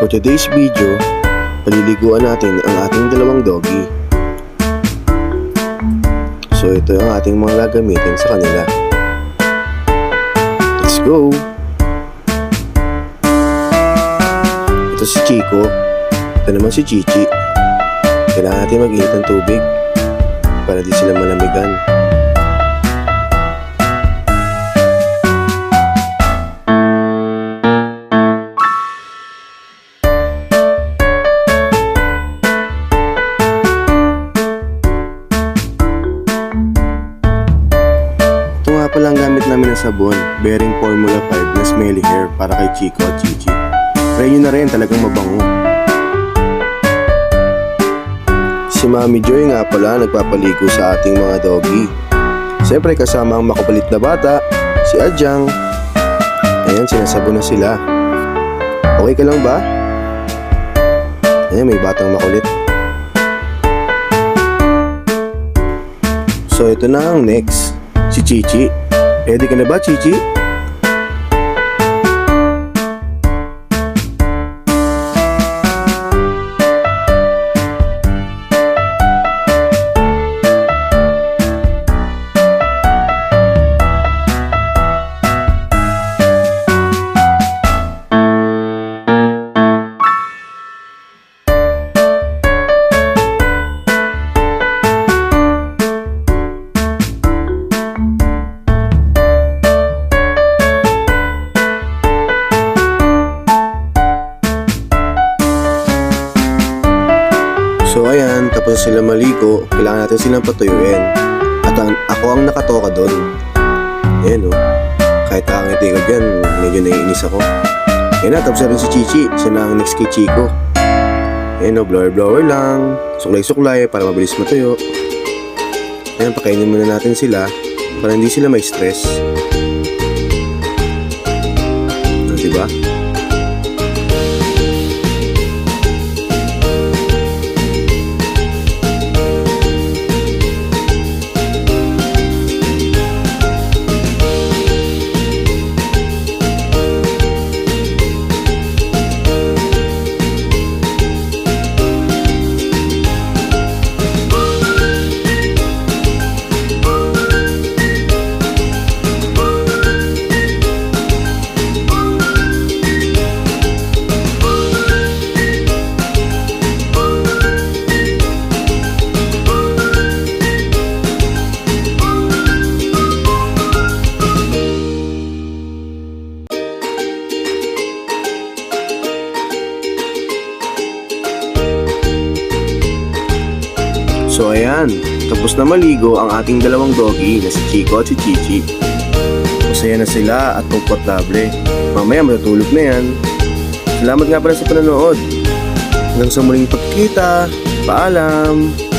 For today's video, paliliguan natin ang ating dalawang doggy. So ito ang ating mga gagamitin sa kanila. Let's go! Ito si Chico. Ito naman si Chichi. Kailangan natin mag-init ng tubig para di sila malamigan. Palang gamit namin ng sabon, Bearing Formula 5 na smelly hair para kay Chico at Chichi. Try nyo na rin, talagang mabango. Si Mami Joy nga pala nagpapaligo sa ating mga doggy. Siyempre kasama ang makupalit na bata, si Adyang. Ayan, sinasabon na sila. Okay ka lang ba? Ayan, may batang makulit. So ito na ang next, si Chichi. Ready ka na ba, Chichi? So ayan, tapos sila maligo, kailangan natin silang patuyuin. At ako ang nakatoka doon. Ayan o, kahit nakangiti ka dyan, medyo naiinis ako. Ayan na, tapos na rin si Chichi, siya na ang next kay Chico. Ayan o, blower lang, suklay-suklay para mabilis matuyo. Ayan, pakainin muna natin sila para hindi sila may stress. Diba? So ayan, tapos na maligo ang ating dalawang doggy na si Chico at si Chichi. Masaya na sila at komportable. Mamaya matutulog na yan. Salamat nga pala sa panonood. Hanggang sa muling pagkita. Paalam!